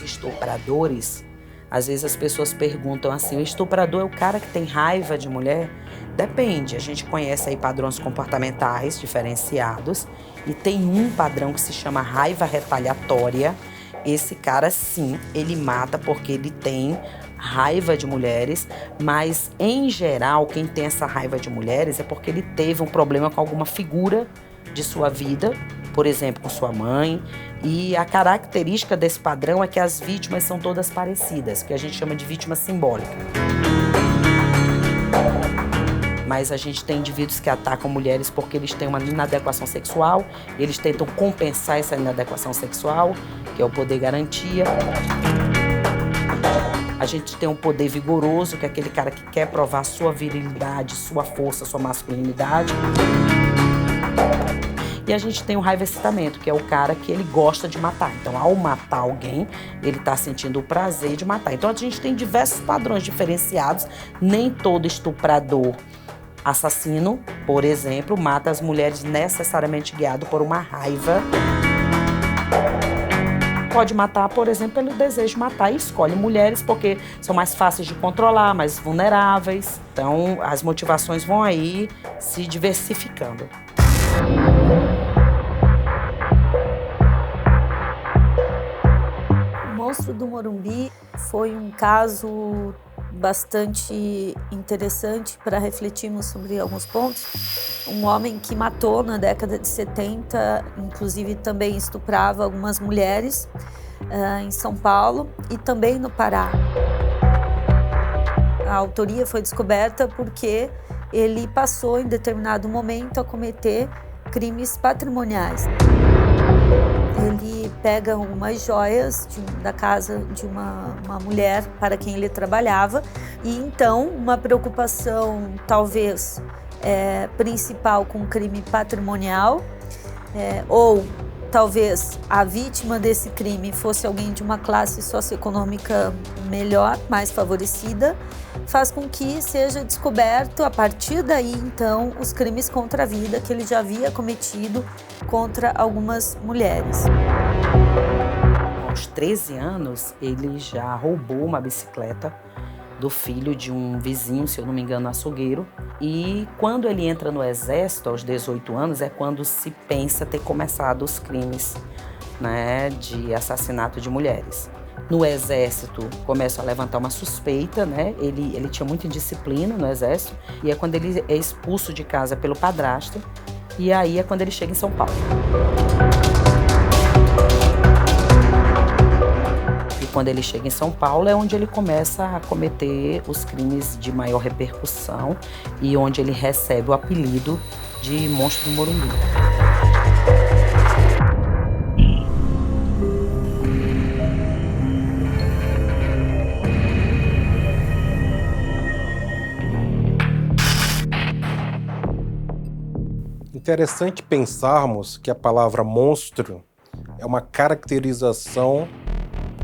os estupradores, às vezes as pessoas perguntam assim, o estuprador é o cara que tem raiva de mulher? Depende, a gente conhece aí padrões comportamentais diferenciados e tem um padrão que se chama raiva retaliatória. Esse cara, sim, ele mata porque ele tem raiva de mulheres, mas, em geral, quem tem essa raiva de mulheres é porque ele teve um problema com alguma figura de sua vida, por exemplo, com sua mãe, e a característica desse padrão é que as vítimas são todas parecidas, que a gente chama de vítima simbólica. Mas a gente tem indivíduos que atacam mulheres porque eles têm uma inadequação sexual, eles tentam compensar essa inadequação sexual, que é o poder garantia. A gente tem um poder vigoroso, que é aquele cara que quer provar sua virilidade, sua força, sua masculinidade. E a gente tem o raiva-excitamento, que é o cara que ele gosta de matar. Então, ao matar alguém, ele está sentindo o prazer de matar. Então, a gente tem diversos padrões diferenciados. Nem todo estuprador assassino, por exemplo, mata as mulheres necessariamente guiado por uma raiva. Pode matar, por exemplo, pelo desejo de matar e escolhe mulheres porque são mais fáceis de controlar, mais vulneráveis. Então, as motivações vão aí se diversificando. O Monstro do Morumbi foi um caso bastante interessante para refletirmos sobre alguns pontos. Um homem que matou na década de 70, inclusive também estuprava algumas mulheres em São Paulo e também no Pará. A autoria foi descoberta porque ele passou em determinado momento a cometer crimes patrimoniais. Ele pega algumas joias da casa de uma mulher para quem ele trabalhava e então uma preocupação talvez principal com crime patrimonial ou talvez a vítima desse crime fosse alguém de uma classe socioeconômica melhor, mais favorecida, faz com que seja descoberto a partir daí então os crimes contra a vida que ele já havia cometido contra algumas mulheres. Aos 13 anos, ele já roubou uma bicicleta do filho de um vizinho, se eu não me engano, açougueiro. E quando ele entra no exército, aos 18 anos, é quando se pensa ter começado os crimes, né, de assassinato de mulheres. No exército, começa a levantar uma suspeita, né? Ele tinha muita indisciplina no exército, e é quando ele é expulso de casa pelo padrasto, e aí é quando ele chega em São Paulo. Quando ele chega em São Paulo é onde ele começa a cometer os crimes de maior repercussão e onde ele recebe o apelido de Monstro do Morumbi. Interessante pensarmos que a palavra monstro é uma caracterização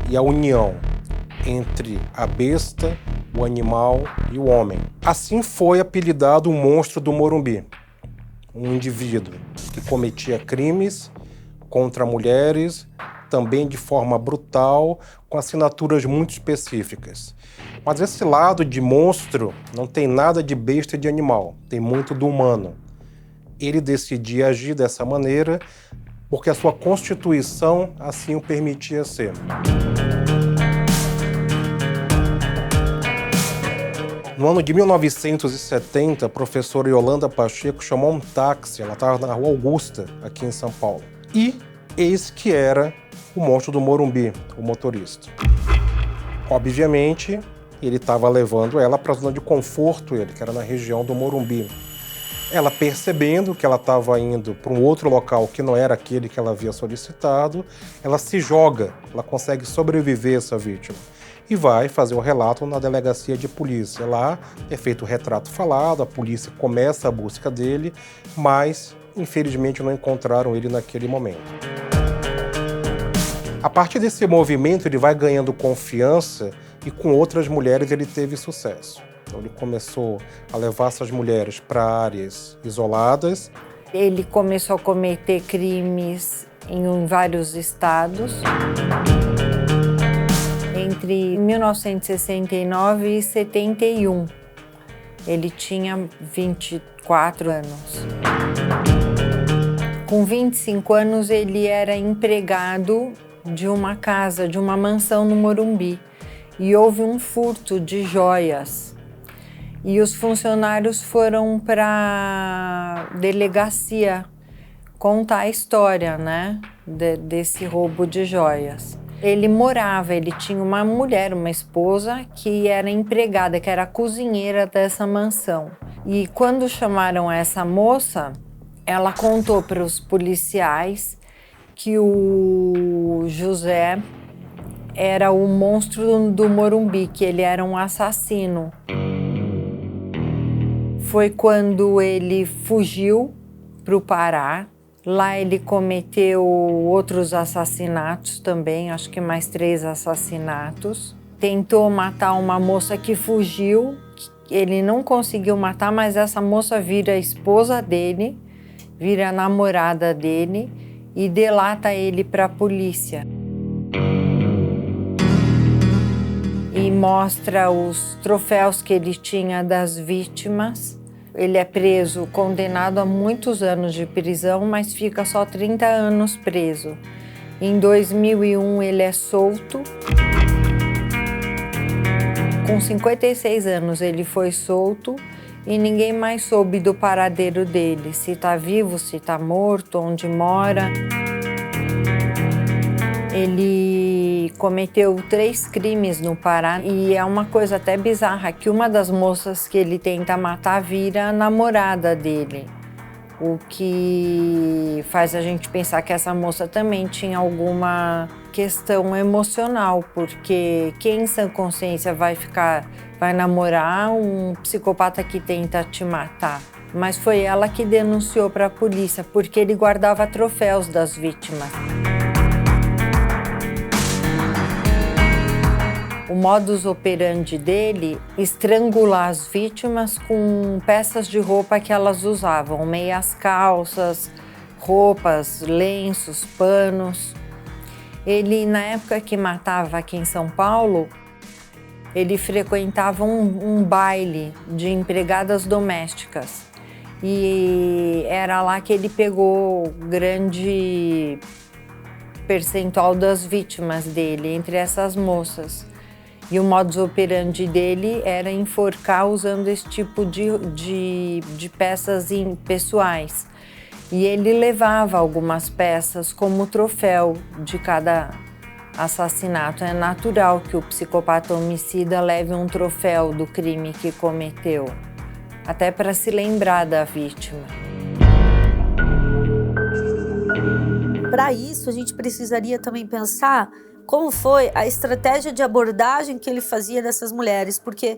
e a união entre a besta, o animal e o homem. Assim foi apelidado o Monstro do Morumbi, um indivíduo que cometia crimes contra mulheres, também de forma brutal, com assinaturas muito específicas. Mas esse lado de monstro não tem nada de besta e de animal, tem muito do humano. Ele decidia agir dessa maneira porque a sua constituição assim o permitia ser. No ano de 1970, a professora Yolanda Pacheco chamou um táxi, ela estava na Rua Augusta, aqui em São Paulo. E eis que era o Monstro do Morumbi, o motorista. Obviamente, ele estava levando ela para a zona de conforto, que era na região do Morumbi. Ela, percebendo que ela estava indo para um outro local que não era aquele que ela havia solicitado, ela se joga, ela consegue sobreviver essa vítima e vai fazer o relato na delegacia de polícia. Lá é feito o retrato falado, a polícia começa a busca dele, mas infelizmente não encontraram ele naquele momento. A partir desse movimento ele vai ganhando confiança e com outras mulheres ele teve sucesso. Então ele começou a levar essas mulheres para áreas isoladas. Ele começou a cometer crimes em vários estados. entre 1969 e 71. Ele tinha 24 anos. Com 25 anos, ele era empregado de uma casa, de uma mansão no Morumbi. E houve um furto de joias. E os funcionários foram para a delegacia contar a história, né, desse roubo de joias. Ele tinha uma mulher, uma esposa, que era empregada, que era a cozinheira dessa mansão. E quando chamaram essa moça, ela contou para os policiais que o José era o monstro do Morumbi, que ele era um assassino. Foi quando ele fugiu para o Pará. Lá ele cometeu outros assassinatos também, acho que mais 3 assassinatos. Tentou matar uma moça que fugiu, ele não conseguiu matar, mas essa moça vira a esposa dele, vira a namorada dele e delata ele para a polícia. E mostra os troféus que ele tinha das vítimas. Ele é preso, condenado a muitos anos de prisão, mas fica só 30 anos preso. Em 2001 ele é solto. Com 56 anos ele foi solto e ninguém mais soube do paradeiro dele, se está vivo, se está morto, onde mora. Ele cometeu 3 crimes no Pará e é uma coisa até bizarra que uma das moças que ele tenta matar vira a namorada dele. O que faz a gente pensar que essa moça também tinha alguma questão emocional, porque quem em sã consciência vai namorar um psicopata que tenta te matar? Mas foi ela que denunciou para a polícia, porque ele guardava troféus das vítimas. O modus operandi dele, estrangular as vítimas com peças de roupa que elas usavam, meias calças, roupas, lenços, panos. Ele, na época que matava aqui em São Paulo, ele frequentava um baile de empregadas domésticas. E era lá que ele pegou grande percentual das vítimas dele, entre essas moças. E o modus operandi dele era enforcar usando esse tipo de peças pessoais. E ele levava algumas peças como troféu de cada assassinato. É natural que o psicopata homicida leve um troféu do crime que cometeu, até para se lembrar da vítima. Para isso, a gente precisaria também pensar como foi a estratégia de abordagem que ele fazia dessas mulheres, porque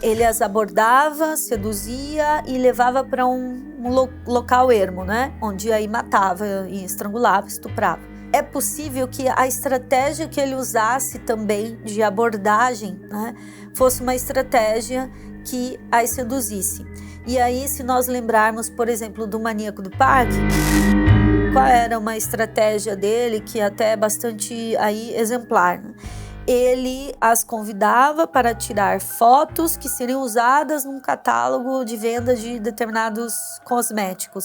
ele as abordava, seduzia e levava para um local ermo, né? Onde aí matava, e estrangulava, estuprava. É possível que a estratégia que ele usasse também de abordagem, né, fosse uma estratégia que as seduzisse. E aí, se nós lembrarmos, por exemplo, do Maníaco do Parque, qual era uma estratégia dele que até é bastante aí exemplar, né? Ele as convidava para tirar fotos que seriam usadas num catálogo de venda de determinados cosméticos.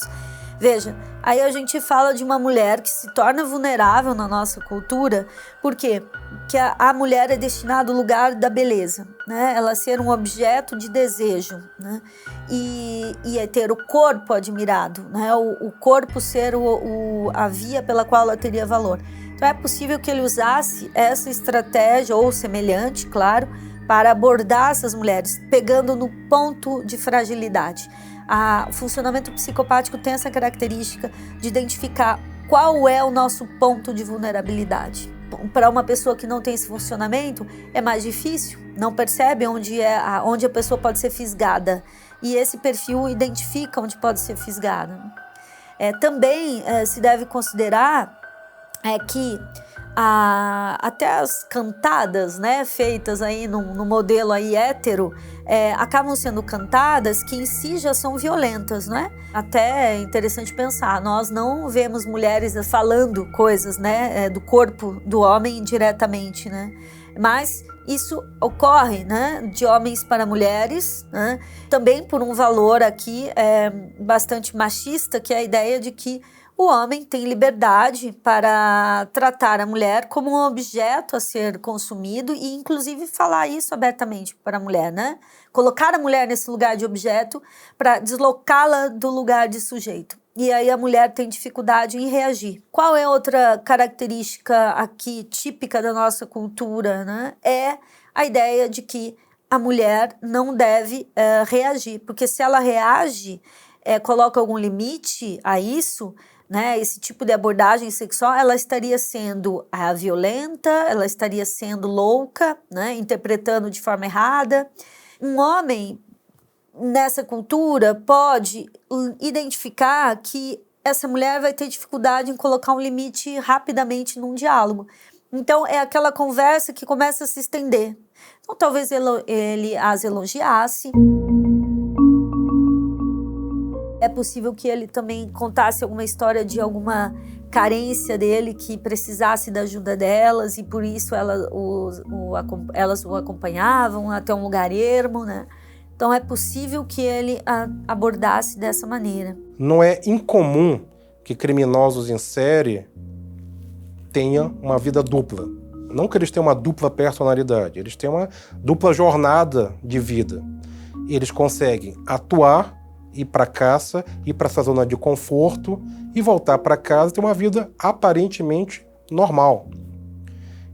Veja, aí a gente fala de uma mulher que se torna vulnerável na nossa cultura, por quê? Porque a mulher é destinada ao lugar da beleza, né? Ela ser um objeto de desejo, né? E é ter o corpo admirado, né? O corpo ser a via pela qual ela teria valor. Então é possível que ele usasse essa estratégia, ou semelhante, claro, para abordar essas mulheres, pegando no ponto de fragilidade. O funcionamento psicopático tem essa característica de identificar qual é o nosso ponto de vulnerabilidade. Para uma pessoa que não tem esse funcionamento, é mais difícil, não percebe onde a pessoa pode ser fisgada. E esse perfil identifica onde pode ser fisgada. Também se deve considerar que até as cantadas, né, feitas aí no modelo aí hétero, acabam sendo cantadas que em si já são violentas, né? Até é interessante pensar, nós não vemos mulheres falando coisas, né, do corpo do homem diretamente, né? Mas isso ocorre, né, de homens para mulheres, né, também por um valor aqui bastante machista, que é a ideia de que o homem tem liberdade para tratar a mulher como um objeto a ser consumido e, inclusive, falar isso abertamente para a mulher, né? Colocar a mulher nesse lugar de objeto para deslocá-la do lugar de sujeito. E aí a mulher tem dificuldade em reagir. Qual é outra característica aqui típica da nossa cultura, né? É a ideia de que a mulher não deve reagir, porque se ela reage, coloca algum limite a isso, né, esse tipo de abordagem sexual, ela estaria sendo violenta, ela estaria sendo louca, né, interpretando de forma errada. Um homem, nessa cultura, pode identificar que essa mulher vai ter dificuldade em colocar um limite rapidamente num diálogo. Então, é aquela conversa que começa a se estender. Então, talvez ele as elogiasse. É possível que ele também contasse alguma história de alguma carência dele que precisasse da ajuda delas e por isso elas o acompanhavam até um lugar ermo, né? Então é possível que ele abordasse dessa maneira. Não é incomum que criminosos em série tenham uma vida dupla. Não que eles tenham uma dupla personalidade, eles têm uma dupla jornada de vida. Eles conseguem atuar, ir para caça, ir para essa zona de conforto e voltar para casa e ter uma vida aparentemente normal.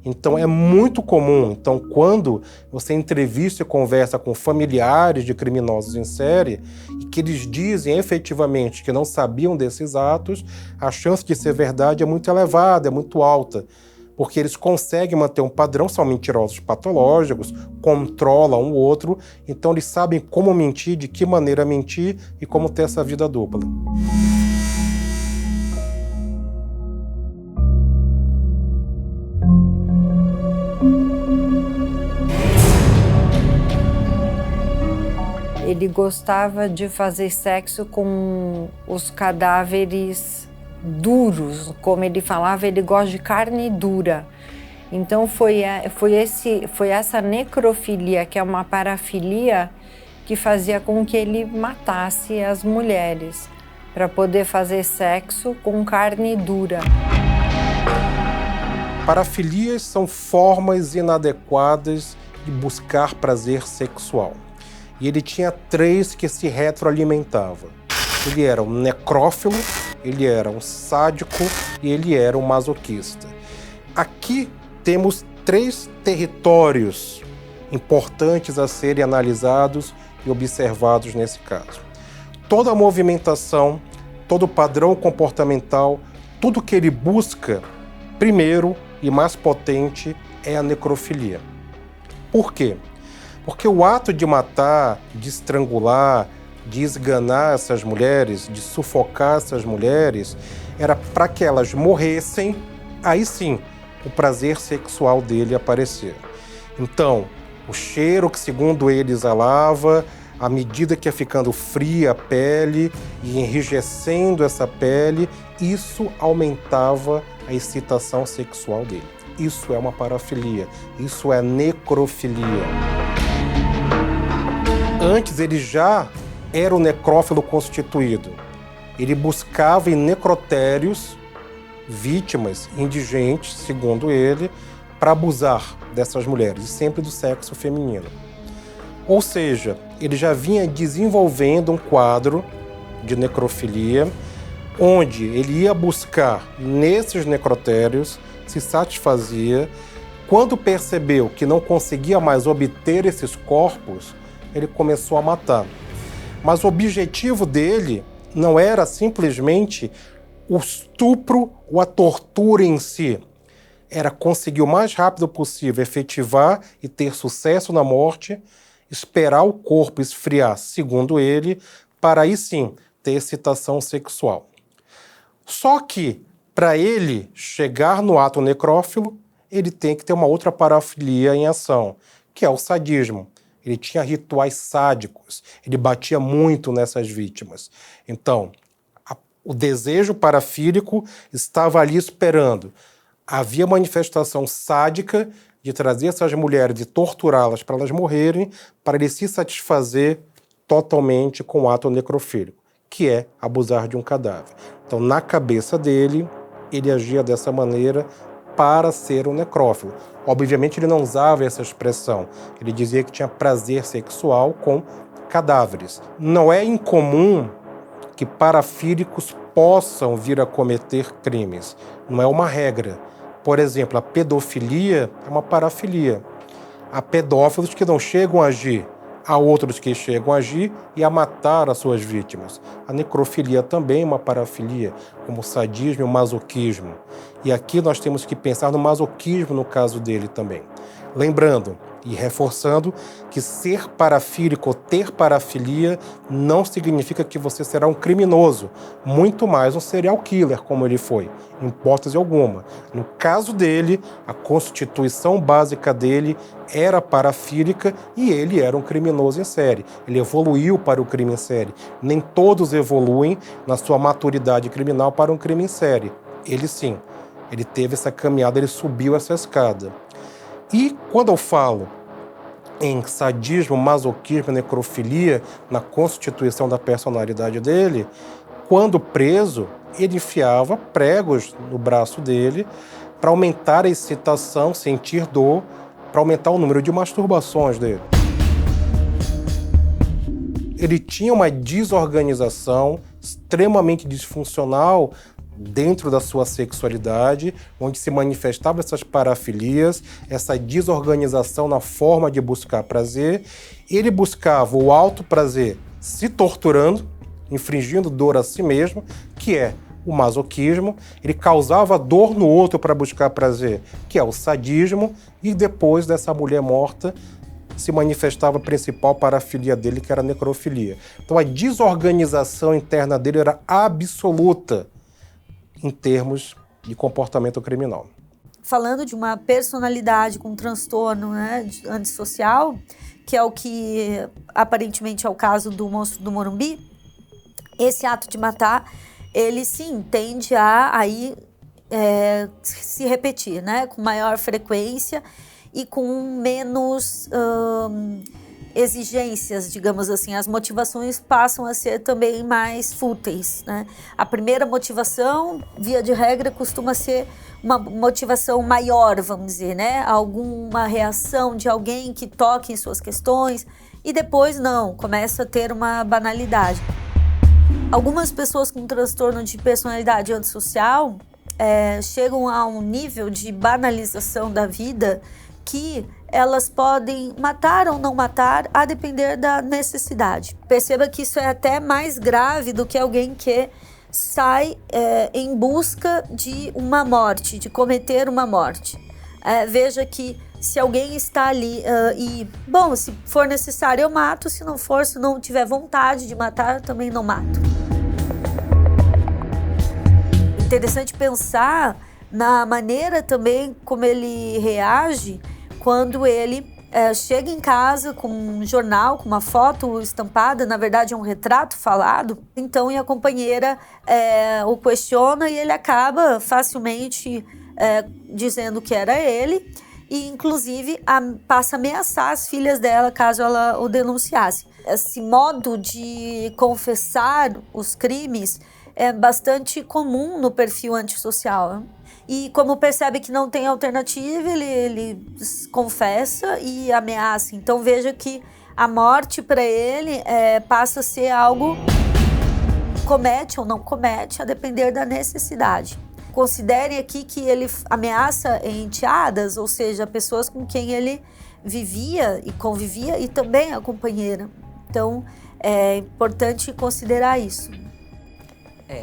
Então é muito comum. Então, quando você entrevista e conversa com familiares de criminosos em série e que eles dizem efetivamente que não sabiam desses atos, a chance de ser verdade é muito elevada, é muito alta. Porque eles conseguem manter um padrão, são mentirosos patológicos, controlam o outro, então eles sabem como mentir, de que maneira mentir e como ter essa vida dupla. Ele gostava de fazer sexo com os cadáveres duros, como ele falava, ele gosta de carne dura. Então foi essa necrofilia, que é uma parafilia, que fazia com que ele matasse as mulheres para poder fazer sexo com carne dura. Parafilias são formas inadequadas de buscar prazer sexual. E ele tinha 3 que se retroalimentavam. Ele era um necrófilo, ele era um sádico e ele era um masoquista. Aqui temos 3 territórios importantes a serem analisados e observados nesse caso. Toda a movimentação, todo o padrão comportamental, tudo que ele busca, primeiro e mais potente, é a necrofilia. Por quê? Porque o ato de matar, de estrangular, de esganar essas mulheres, de sufocar essas mulheres, era para que elas morressem, aí sim, o prazer sexual dele aparecer. Então, o cheiro que, segundo ele, exalava, à medida que ia ficando fria a pele e enrijecendo essa pele, isso aumentava a excitação sexual dele. Isso é uma parafilia, isso é necrofilia. Antes ele já era o necrófilo constituído. Ele buscava em necrotérios vítimas indigentes, segundo ele, para abusar dessas mulheres, e sempre do sexo feminino. Ou seja, ele já vinha desenvolvendo um quadro de necrofilia, onde ele ia buscar nesses necrotérios, se satisfazia. Quando percebeu que não conseguia mais obter esses corpos, ele começou a matar. Mas o objetivo dele não era simplesmente o estupro ou a tortura em si. Era conseguir o mais rápido possível efetivar e ter sucesso na morte, esperar o corpo esfriar, segundo ele, para aí sim ter excitação sexual. Só que, para ele chegar no ato necrófilo, ele tem que ter uma outra parafilia em ação, que é o sadismo. Ele tinha rituais sádicos, ele batia muito nessas vítimas. Então, o desejo parafílico estava ali esperando. Havia manifestação sádica de trazer essas mulheres e torturá-las para elas morrerem, para ele se satisfazer totalmente com o ato necrofílico, que é abusar de um cadáver. Então, na cabeça dele, ele agia dessa maneira para ser um necrófilo. Obviamente, ele não usava essa expressão. Ele dizia que tinha prazer sexual com cadáveres. Não é incomum que parafílicos possam vir a cometer crimes. Não é uma regra. Por exemplo, a pedofilia é uma parafilia. Há pedófilos que não chegam a agir. Há outros que chegam a agir e a matar as suas vítimas. A necrofilia também é uma parafilia, como o sadismo e o masoquismo. E aqui nós temos que pensar no masoquismo no caso dele também. Lembrando e reforçando que ser parafílico ou ter parafilia não significa que você será um criminoso, muito mais um serial killer, como ele foi, em hipótese alguma. No caso dele, a constituição básica dele era parafílica e ele era um criminoso em série. Ele evoluiu para o crime em série. Nem todos evoluem na sua maturidade criminal para um crime em série. Ele sim, ele teve essa caminhada, ele subiu essa escada. E quando eu falo em sadismo, masoquismo, necrofilia, na constituição da personalidade dele, quando preso, ele enfiava pregos no braço dele para aumentar a excitação, sentir dor, para aumentar o número de masturbações dele. Ele tinha uma desorganização extremamente disfuncional dentro da sua sexualidade, onde se manifestavam essas parafilias, essa desorganização na forma de buscar prazer. Ele buscava o alto prazer se torturando, infringindo dor a si mesmo, que é o masoquismo. Ele causava dor no outro para buscar prazer, que é o sadismo, e depois dessa mulher morta se manifestava a principal parafilia dele, que era a necrofilia. Então a desorganização interna dele era absoluta em termos de comportamento criminal. Falando de uma personalidade com transtorno, né, antissocial, que é o que aparentemente é o caso do Monstro do Morumbi, esse ato de matar, ele sim tende a aí, se repetir, né, com maior frequência e com menos exigências, digamos assim. As motivações passam a ser também mais fúteis, né? A primeira motivação, via de regra, costuma ser uma motivação maior, vamos dizer, né? Alguma reação de alguém que toque em suas questões, e depois não, começa a ter uma banalidade. Algumas pessoas com transtorno de personalidade antissocial chegam a um nível de banalização da vida que elas podem matar ou não matar a depender da necessidade. Perceba que isso é até mais grave do que alguém que sai em busca de uma morte, de cometer uma morte. Veja que se alguém está ali bom, se for necessário eu mato, se não for, se não tiver vontade de matar, também não mato. Interessante pensar na maneira também como ele reage quando ele chega em casa com um jornal, com uma foto estampada, na verdade é um retrato falado, então, e a companheira o questiona e ele acaba facilmente dizendo que era ele, e inclusive passa a ameaçar as filhas dela caso ela o denunciasse. Esse modo de confessar os crimes é bastante comum no perfil antissocial, né? E como percebe que não tem alternativa, ele confessa e ameaça. Então veja que a morte para ele passa a ser algo que comete ou não comete, a depender da necessidade. Considerem aqui que ele ameaça enteadas, ou seja, pessoas com quem ele vivia e convivia, e também a companheira. Então é importante considerar isso.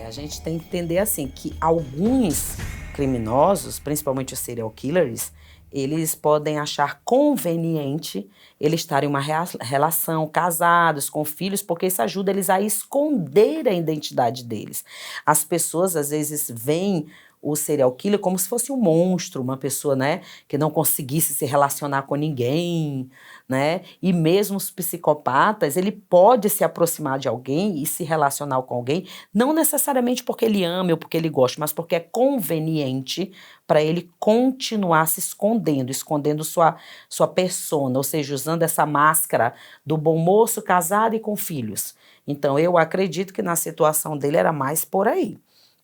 A gente tem que entender assim, que alguns criminosos, principalmente os serial killers, eles podem achar conveniente eles estarem em uma relação, casados, com filhos, porque isso ajuda eles a esconder a identidade deles. As pessoas, às vezes, veem o serial killer como se fosse um monstro, uma pessoa, né, que não conseguisse se relacionar com ninguém, né? E mesmo os psicopatas, ele pode se aproximar de alguém e se relacionar com alguém, não necessariamente porque ele ama ou porque ele gosta, mas porque é conveniente para ele continuar se escondendo sua persona, ou seja, usando essa máscara do bom moço casado e com filhos. Então, eu acredito que na situação dele era mais por aí,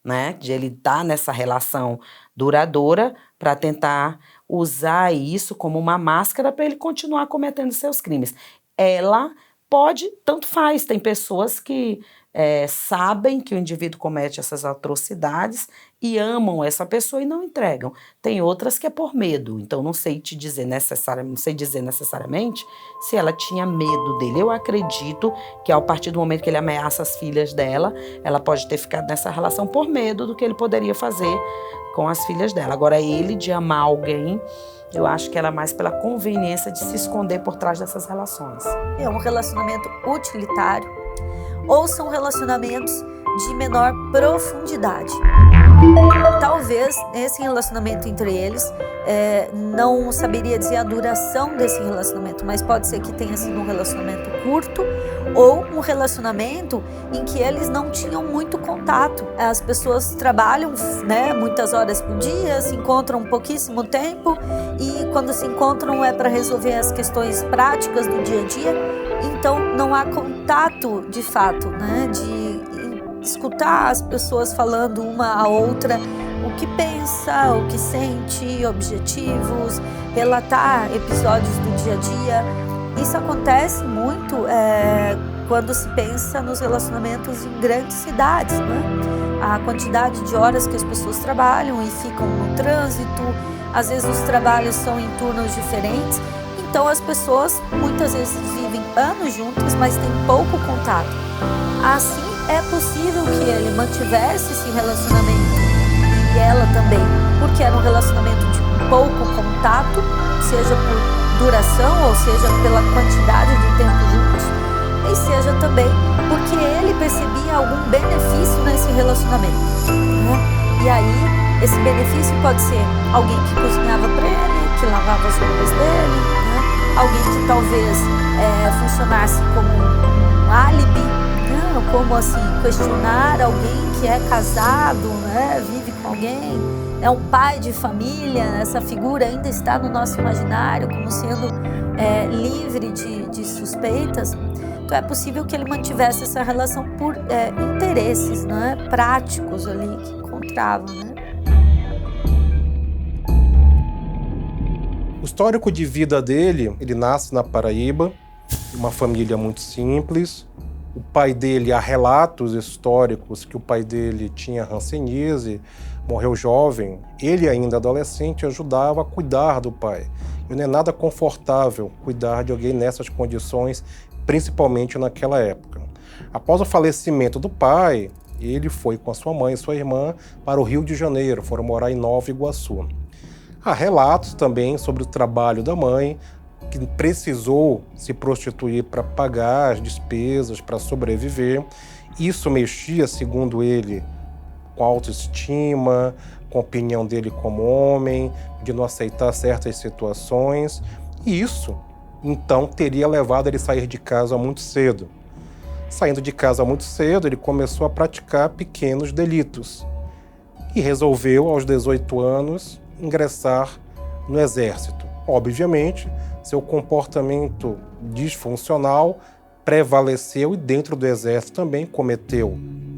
né? De ele estar nessa relação duradoura para tentar usar isso como uma máscara para ele continuar cometendo seus crimes. Ela pode, tanto faz, tem pessoas que sabem que o indivíduo comete essas atrocidades e amam essa pessoa e não entregam. Tem outras que é por medo, então não sei dizer necessariamente se ela tinha medo dele. Eu acredito que a partir do momento que ele ameaça as filhas dela, ela pode ter ficado nessa relação por medo do que ele poderia fazer com as filhas dela. Agora, ele de amar alguém, eu acho que era mais pela conveniência de se esconder por trás dessas relações. É um relacionamento utilitário ou são relacionamentos de menor profundidade. Talvez esse relacionamento entre eles, não saberia dizer a duração desse relacionamento, mas pode ser que tenha sido um relacionamento curto ou um relacionamento em que eles não tinham muito contato. As pessoas trabalham, né, muitas horas por dia, se encontram pouquíssimo tempo e quando se encontram é para resolver as questões práticas do dia a dia, então não há contato de fato, né, de escutar as pessoas falando uma a outra o que pensa, o que sente, objetivos, relatar episódios do dia a dia. Isso acontece muito quando se pensa nos relacionamentos em grandes cidades, né? A quantidade de horas que as pessoas trabalham e ficam no trânsito, às vezes os trabalhos são em turnos diferentes, então as pessoas muitas vezes vivem anos juntas, mas têm pouco contato. Assim, é possível que ele mantivesse esse relacionamento e ela também, porque era um relacionamento de pouco contato, seja por duração ou seja pela quantidade de tempo juntos, e seja também porque ele percebia algum benefício nesse relacionamento, né? E aí, esse benefício pode ser alguém que cozinhava para ele, que lavava as roupas dele, né? Alguém que talvez funcionasse como um álibi, como assim, questionar alguém que é casado, né, vive com alguém, é um pai de família, essa figura ainda está no nosso imaginário como sendo livre de suspeitas. Então é possível que ele mantivesse essa relação por interesses, né, práticos ali que encontravam, né? O histórico de vida dele, ele nasce na Paraíba, uma família muito simples. O pai dele, há relatos históricos que o pai dele tinha hanseníase, morreu jovem. Ele, ainda adolescente, ajudava a cuidar do pai. E não é nada confortável cuidar de alguém nessas condições, principalmente naquela época. Após o falecimento do pai, ele foi com a sua mãe e sua irmã para o Rio de Janeiro, foram morar em Nova Iguaçu. Há relatos também sobre o trabalho da mãe, que precisou se prostituir para pagar as despesas, para sobreviver. Isso mexia, segundo ele, com a autoestima, com a opinião dele como homem, de não aceitar certas situações. E isso, então, teria levado ele a sair de casa muito cedo. Saindo de casa muito cedo, ele começou a praticar pequenos delitos. E resolveu, aos 18 anos, ingressar no Exército. Obviamente, seu comportamento disfuncional prevaleceu e dentro do Exército também cometeu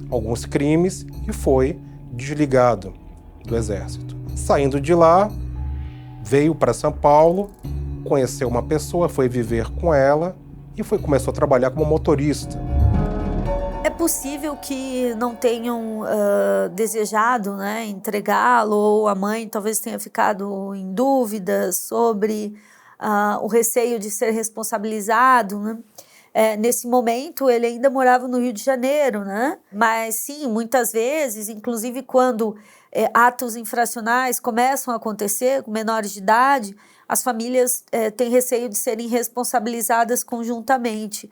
alguns crimes e foi desligado do Exército. Saindo de lá, veio para São Paulo, conheceu uma pessoa, foi viver com ela e começou a trabalhar como motorista. É possível que não tenham desejado, né, entregá-lo, ou a mãe talvez tenha ficado em dúvidas sobre o receio de ser responsabilizado, né? Nesse momento ele ainda morava no Rio de Janeiro, né? Mas sim, muitas vezes, inclusive quando atos infracionais começam a acontecer com menores de idade, as famílias têm receio de serem responsabilizadas conjuntamente.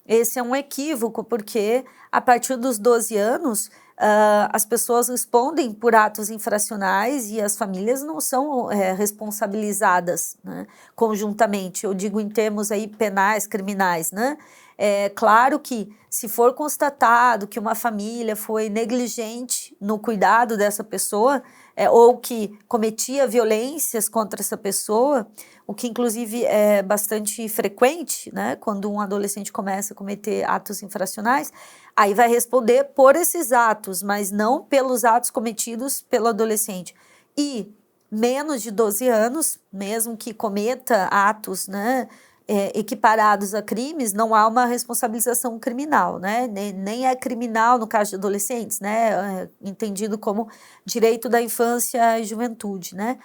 Esse é um equívoco, porque a partir dos 12 anos, as pessoas respondem por atos infracionais e as famílias não são responsabilizadas, né, conjuntamente. Eu digo em termos aí penais, criminais, né? É claro que se for constatado que uma família foi negligente no cuidado dessa pessoa, ou que cometia violências contra essa pessoa, o que inclusive é bastante frequente, né, quando um adolescente começa a cometer atos infracionais, aí vai responder por esses atos, mas não pelos atos cometidos pelo adolescente. E menos de 12 anos, mesmo que cometa atos, né, equiparados a crimes, não há uma responsabilização criminal, né? Nem é criminal no caso de adolescentes, né? Entendido como direito da infância e juventude, né?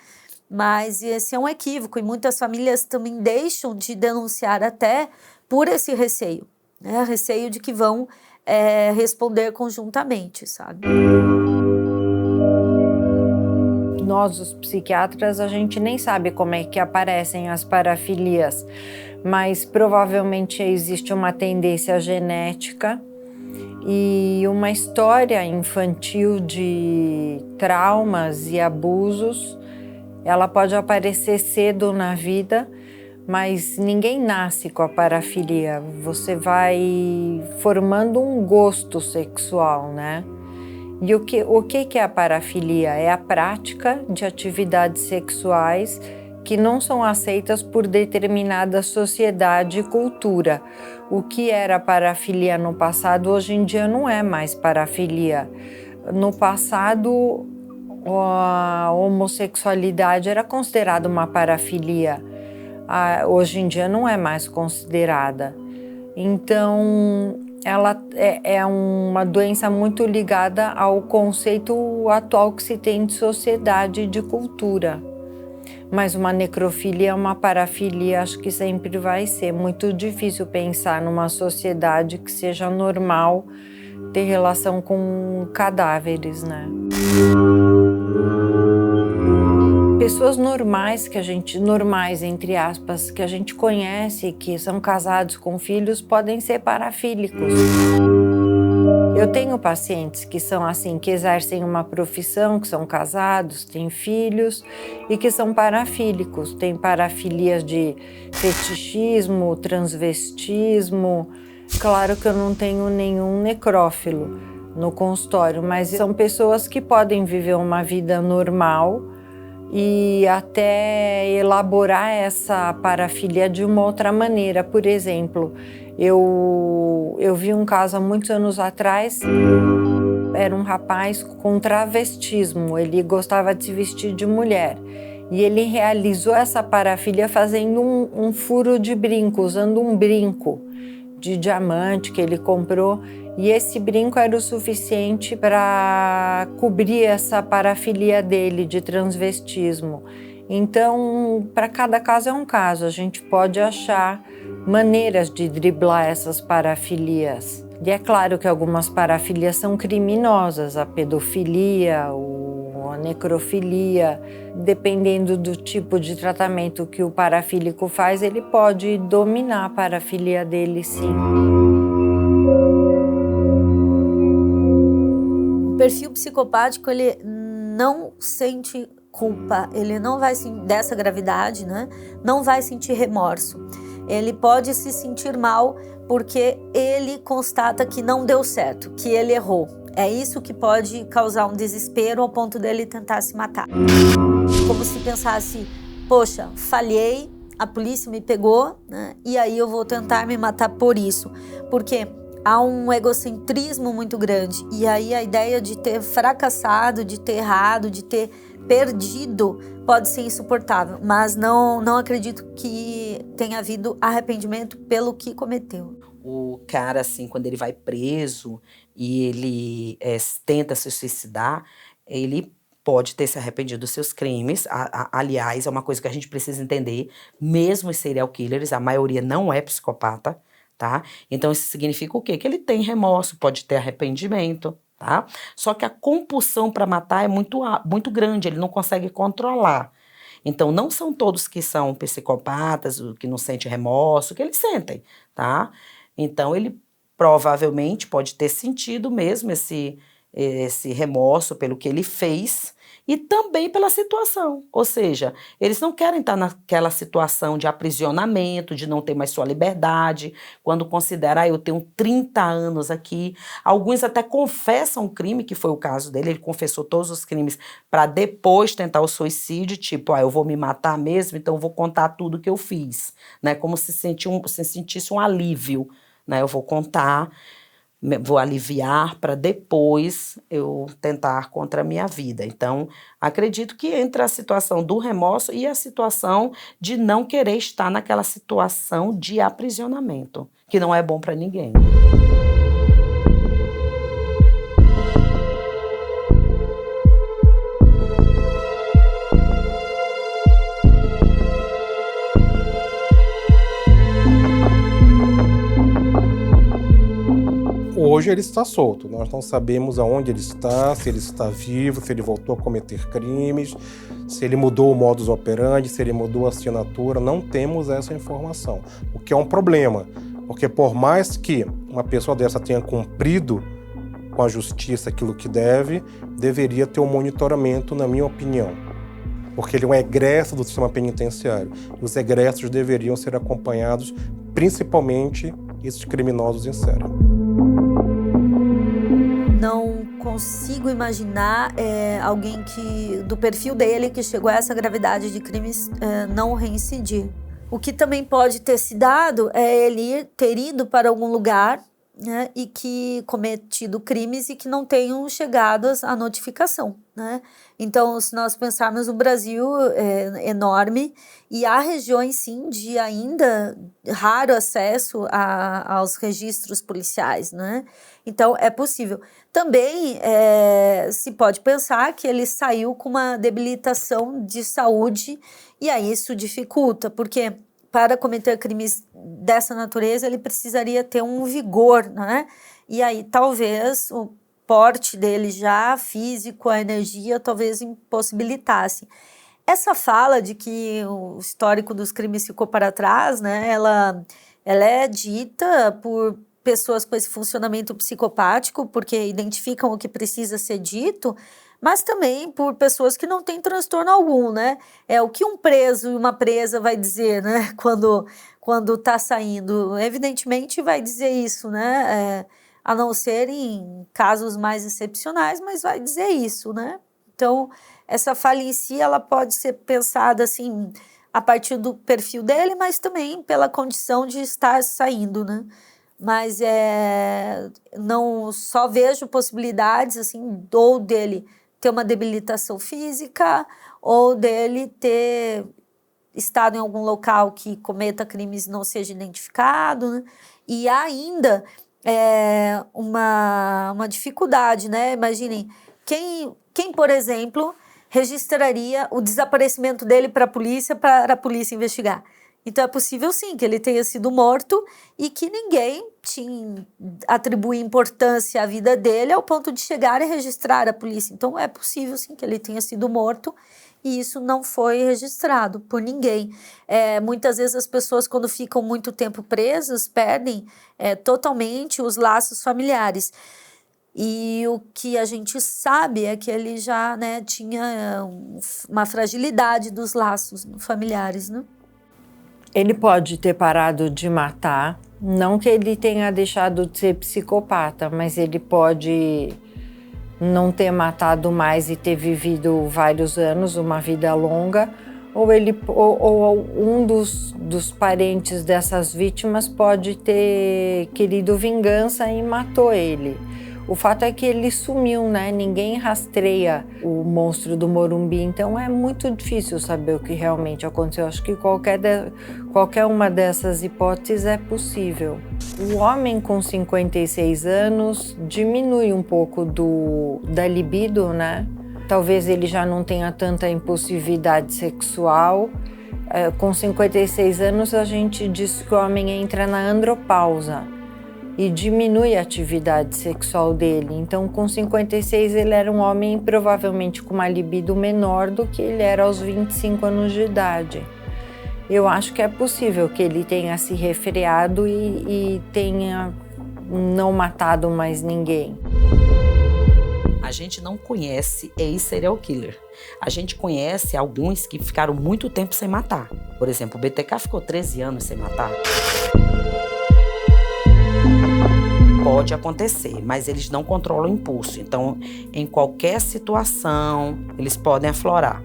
Mas esse é um equívoco e muitas famílias também deixam de denunciar até por esse receio, né? Receio de que vão responder conjuntamente, sabe? Nós, os psiquiatras, a gente nem sabe como é que aparecem as parafilias, mas provavelmente existe uma tendência genética e uma história infantil de traumas e abusos. Ela pode aparecer cedo na vida, mas ninguém nasce com a parafilia. Você vai formando um gosto sexual, né? E o que é a parafilia? É a prática de atividades sexuais que não são aceitas por determinada sociedade e cultura. O que era parafilia no passado, hoje em dia não é mais parafilia. No passado, a homossexualidade era considerada uma parafilia. Hoje em dia não é mais considerada. Então, ela é uma doença muito ligada ao conceito atual que se tem de sociedade e de cultura. Mas uma necrofilia, uma parafilia, acho que sempre vai ser muito difícil pensar numa sociedade que seja normal ter relação com cadáveres, né? Pessoas normais normais entre aspas, que a gente conhece, que são casados com filhos, podem ser parafílicos. Eu tenho pacientes que são assim, que exercem uma profissão, que são casados, têm filhos e que são parafílicos. Tem parafilias de fetichismo, transvestismo. Claro que eu não tenho nenhum necrófilo no consultório, mas são pessoas que podem viver uma vida normal e até elaborar essa parafilia de uma outra maneira. Por exemplo, eu vi um caso há muitos anos atrás, era um rapaz com travestismo, ele gostava de se vestir de mulher. E ele realizou essa parafilia fazendo um furo de brinco, usando um brinco de diamante que ele comprou. E esse brinco era o suficiente para cobrir essa parafilia dele de transvestismo. Então, para cada caso é um caso. A gente pode achar maneiras de driblar essas parafilias. E é claro que algumas parafilias são criminosas, a pedofilia, a necrofilia. Dependendo do tipo de tratamento que o parafílico faz, ele pode dominar a parafilia dele, sim. O perfil psicopático, ele não sente culpa, ele não vai dessa gravidade, né? Não vai sentir remorso. Ele pode se sentir mal porque ele constata que não deu certo, que ele errou. É isso que pode causar um desespero ao ponto dele tentar se matar. Como se pensasse, poxa, falhei, a polícia me pegou, né? E aí eu vou tentar me matar por isso. Porque há um egocentrismo muito grande. E aí a ideia de ter fracassado, de ter errado, de ter perdido pode ser insuportável. Mas não acredito que tenha havido arrependimento pelo que cometeu. O cara, assim, quando ele vai preso e ele tenta se suicidar, ele pode ter se arrependido dos seus crimes. Aliás, é uma coisa que a gente precisa entender, mesmo os serial killers, a maioria não é psicopata, tá? Então isso significa o quê? Que ele tem remorso, pode ter arrependimento, tá? Só que a compulsão para matar é muito grande, ele não consegue controlar. Então não são todos que são psicopatas, que não sentem remorso, que eles sentem, tá? Então ele provavelmente pode ter sentido mesmo esse remorso pelo que ele fez e também pela situação. Ou seja, eles não querem estar naquela situação de aprisionamento, de não ter mais sua liberdade, quando considerar, eu tenho 30 anos aqui. Alguns até confessam o crime, que foi o caso dele, ele confessou todos os crimes para depois tentar o suicídio, tipo, eu vou me matar mesmo, então eu vou contar tudo que eu fiz, né? Como se sentisse um alívio, né? Eu vou contar, vou aliviar para depois eu tentar contra a minha vida. Então, acredito que entre a situação do remorso e a situação de não querer estar naquela situação de aprisionamento, que não é bom para ninguém. Hoje ele está solto, nós não sabemos aonde ele está, se ele está vivo, se ele voltou a cometer crimes, se ele mudou o modus operandi, se ele mudou a assinatura, não temos essa informação, o que é um problema, porque por mais que uma pessoa dessa tenha cumprido com a justiça aquilo que deve, deveria ter um monitoramento, na minha opinião, porque ele é um egresso do sistema penitenciário, e os egressos deveriam ser acompanhados, principalmente esses criminosos em série. Não consigo imaginar alguém do perfil dele que chegou a essa gravidade de crimes não reincidir. O que também pode ter se dado é ele ter ido para algum lugar, né, e que cometido crimes e que não tenham chegado à notificação, né? Então, se nós pensarmos, o Brasil é enorme e há regiões, sim, de ainda raro acesso aos registros policiais, né? Então, é possível. Também se pode pensar que ele saiu com uma debilitação de saúde e aí isso dificulta, porque para cometer crimes dessa natureza, ele precisaria ter um vigor, né? E aí, talvez, o porte dele já físico, a energia, talvez impossibilitasse. Essa fala de que o histórico dos crimes ficou para trás, né? Ela é dita por pessoas com esse funcionamento psicopático, porque identificam o que precisa ser dito, mas também por pessoas que não têm transtorno algum, né? É o que um preso e uma presa vai dizer, né? Quando está saindo. Evidentemente vai dizer isso, né? A não ser em casos mais excepcionais, mas vai dizer isso, né? Então, essa fala em si, ela pode ser pensada assim, a partir do perfil dele, mas também pela condição de estar saindo, né? Mas não só vejo possibilidades, assim, ou dele ter uma debilitação física, ou dele ter estado em algum local que cometa crimes e não seja identificado, né? E há ainda uma dificuldade, né? Imaginem, quem, por exemplo, registraria o desaparecimento dele para a polícia investigar? Então, é possível, sim, que ele tenha sido morto e que ninguém atribui importância à vida dele ao ponto de chegar e registrar a polícia. Então, é possível, sim, que ele tenha sido morto e isso não foi registrado por ninguém. Muitas vezes as pessoas, quando ficam muito tempo presas, perdem totalmente os laços familiares. E o que a gente sabe é que ele já, né, tinha uma fragilidade dos laços familiares, né? Ele pode ter parado de matar, não que ele tenha deixado de ser psicopata, mas ele pode não ter matado mais e ter vivido vários anos, uma vida longa, ou um dos parentes dessas vítimas pode ter querido vingança e matou ele. O fato é que ele sumiu, né? Ninguém rastreia o monstro do Morumbi, então é muito difícil saber o que realmente aconteceu. Acho que qualquer uma dessas hipóteses é possível. O homem com 56 anos diminui um pouco da libido, né? Talvez ele já não tenha tanta impulsividade sexual. Com 56 anos a gente diz que o homem entra na andropausa e diminui a atividade sexual dele. Então, com 56, ele era um homem provavelmente com uma libido menor do que ele era aos 25 anos de idade. Eu acho que é possível que ele tenha se refreado e tenha não matado mais ninguém. A gente não conhece ex-serial killer. A gente conhece alguns que ficaram muito tempo sem matar. Por exemplo, o BTK ficou 13 anos sem matar. Pode acontecer, mas eles não controlam o impulso. Então, em qualquer situação, eles podem aflorar.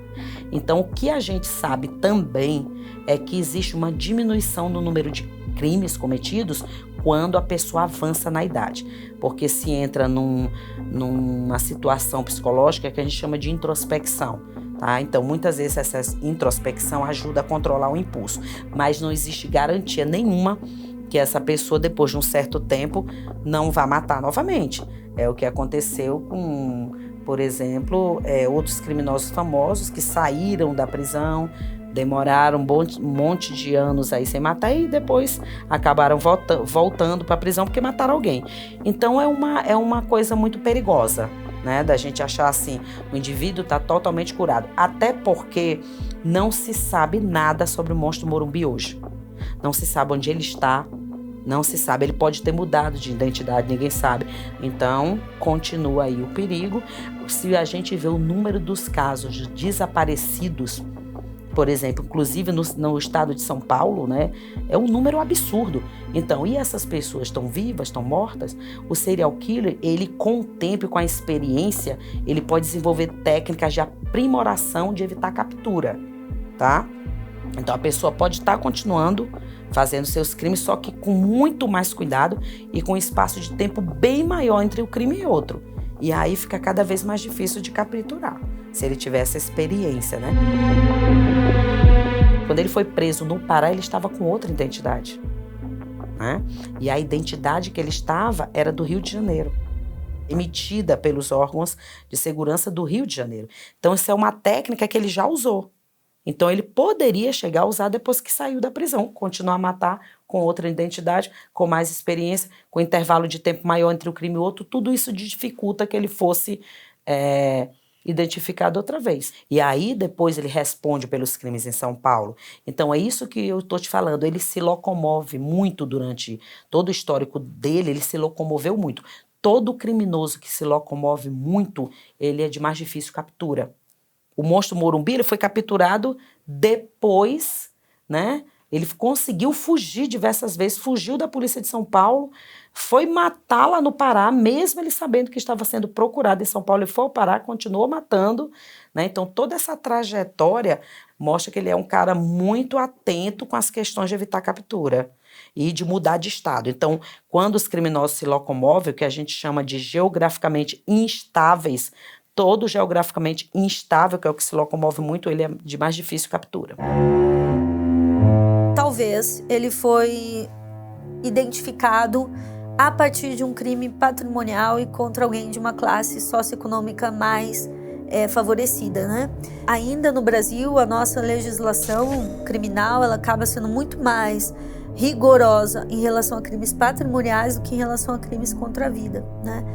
Então, o que a gente sabe também é que existe uma diminuição no número de crimes cometidos quando a pessoa avança na idade. Porque se entra numa situação psicológica que a gente chama de introspecção. Tá? Então, muitas vezes essa introspecção ajuda a controlar o impulso. Mas não existe garantia nenhuma que essa pessoa, depois de um certo tempo, não vá matar novamente. É o que aconteceu com, por exemplo, outros criminosos famosos que saíram da prisão, demoraram um monte de anos aí sem matar e depois acabaram voltando para a prisão porque mataram alguém. Então é uma coisa muito perigosa, né? Da gente achar assim, o indivíduo está totalmente curado. Até porque não se sabe nada sobre o monstro Morumbi hoje. Não se sabe onde ele está, não se sabe. Ele pode ter mudado de identidade, ninguém sabe. Então, continua aí o perigo. Se a gente vê o número dos casos de desaparecidos, por exemplo, inclusive no estado de São Paulo, né, é um número absurdo. Então, e essas pessoas estão vivas, estão mortas? O serial killer, ele com o tempo e com a experiência, ele pode desenvolver técnicas de aprimoração de evitar captura, tá? Então, a pessoa pode estar continuando fazendo seus crimes, só que com muito mais cuidado e com um espaço de tempo bem maior entre um crime e outro. E aí fica cada vez mais difícil de capturar, se ele tiver essa experiência, né? Quando ele foi preso no Pará, ele estava com outra identidade, né? E a identidade que ele estava era do Rio de Janeiro, emitida pelos órgãos de segurança do Rio de Janeiro. Então, isso é uma técnica que ele já usou. Então, ele poderia chegar a usar depois que saiu da prisão, continuar a matar com outra identidade, com mais experiência, com intervalo de tempo maior entre um crime e outro. Tudo isso dificulta que ele fosse identificado outra vez. E aí, depois, ele responde pelos crimes em São Paulo. Então, é isso que eu estou te falando. Ele se locomove muito durante todo o histórico dele, ele se locomoveu muito. Todo criminoso que se locomove muito, ele é de mais difícil captura. O monstro Morumbi, ele foi capturado depois, né? Ele conseguiu fugir diversas vezes, fugiu da polícia de São Paulo, foi matar lá no Pará, mesmo ele sabendo que estava sendo procurado em São Paulo, ele foi ao Pará, continuou matando, né? Então, toda essa trajetória mostra que ele é um cara muito atento com as questões de evitar captura e de mudar de estado. Então, quando os criminosos se locomovem, o que a gente chama de geograficamente instáveis, todo geograficamente instável, que é o que se locomove muito, ele é de mais difícil captura. Talvez ele foi identificado a partir de um crime patrimonial e contra alguém de uma classe socioeconômica mais favorecida, né? Ainda no Brasil, a nossa legislação criminal, ela acaba sendo muito mais rigorosa em relação a crimes patrimoniais do que em relação a crimes contra a vida, né?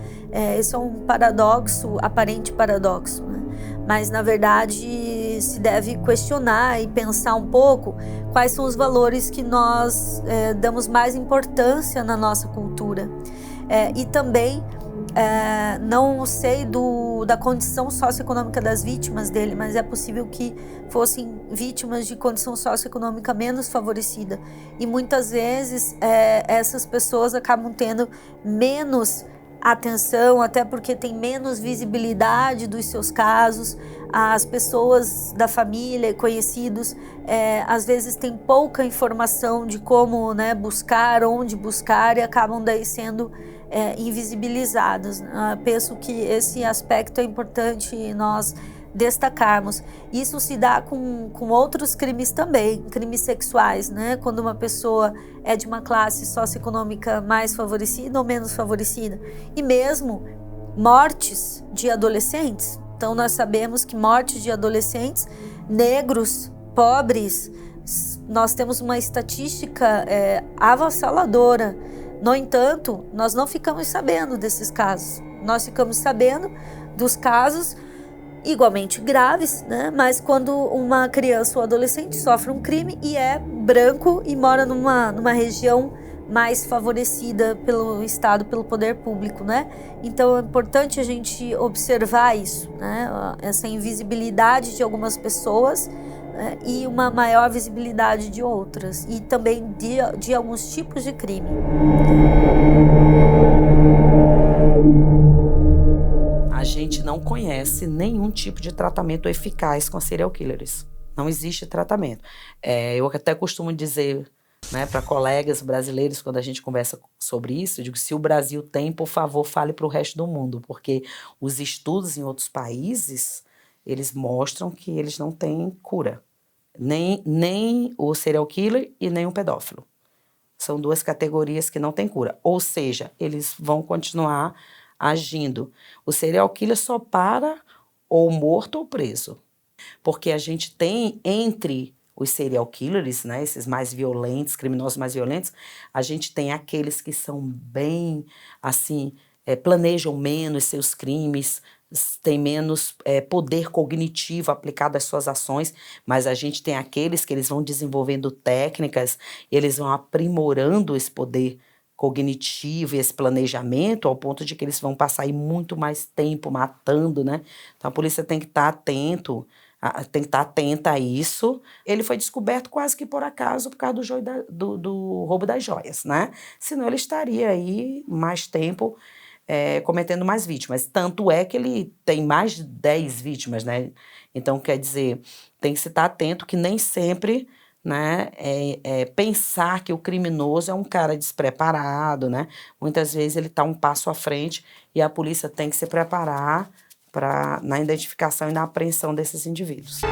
Esse é um paradoxo, aparente paradoxo, né? Mas, na verdade, se deve questionar e pensar um pouco quais são os valores que nós damos mais importância na nossa cultura. E também, não sei da condição socioeconômica das vítimas dele, mas é possível que fossem vítimas de condição socioeconômica menos favorecida. E muitas vezes essas pessoas acabam tendo menos atenção, até porque tem menos visibilidade dos seus casos. As pessoas da família, conhecidos, às vezes têm pouca informação de como, né, buscar, onde buscar, e acabam daí sendo invisibilizados. Penso que esse aspecto é importante nós destacarmos. Isso se dá com outros crimes também, crimes sexuais, né? Quando uma pessoa é de uma classe socioeconômica mais favorecida ou menos favorecida. E mesmo mortes de adolescentes. Então, nós sabemos que mortes de adolescentes negros, pobres, nós temos uma estatística avassaladora. No entanto, nós não ficamos sabendo desses casos. Nós ficamos sabendo dos casos igualmente graves, né? Mas quando uma criança ou adolescente sofre um crime e é branco e mora numa região mais favorecida pelo Estado, pelo poder público, né? Então é importante a gente observar isso, né? Essa invisibilidade de algumas pessoas, né? E uma maior visibilidade de outras, e também de alguns tipos de crime. A gente não conhece nenhum tipo de tratamento eficaz com serial killers. Não existe tratamento. Eu até costumo dizer, né, para colegas brasileiros, quando a gente conversa sobre isso, eu digo, se o Brasil tem, por favor, fale para o resto do mundo, porque os estudos em outros países, eles mostram que eles não têm cura. Nem o serial killer e nem o pedófilo. São duas categorias que não têm cura. Ou seja, eles vão continuar agindo. O serial killer só para ou morto ou preso. Porque a gente tem entre os serial killers, né, esses mais violentos, criminosos mais violentos, a gente tem aqueles que são bem, assim, planejam menos seus crimes, têm menos poder cognitivo aplicado às suas ações, mas a gente tem aqueles que eles vão desenvolvendo técnicas, eles vão aprimorando esse poder cognitivo e esse planejamento ao ponto de que eles vão passar aí muito mais tempo matando, né? Então a polícia tem que estar atenta a isso. Ele foi descoberto quase que por acaso por causa do roubo das joias, né? Senão ele estaria aí mais tempo cometendo mais vítimas. Tanto é que ele tem mais de 10 vítimas, né? Então, quer dizer, tem que se estar atento que nem sempre, né, pensar que o criminoso é um cara despreparado, né? Muitas vezes ele está um passo à frente e a polícia tem que se preparar na identificação e na apreensão desses indivíduos.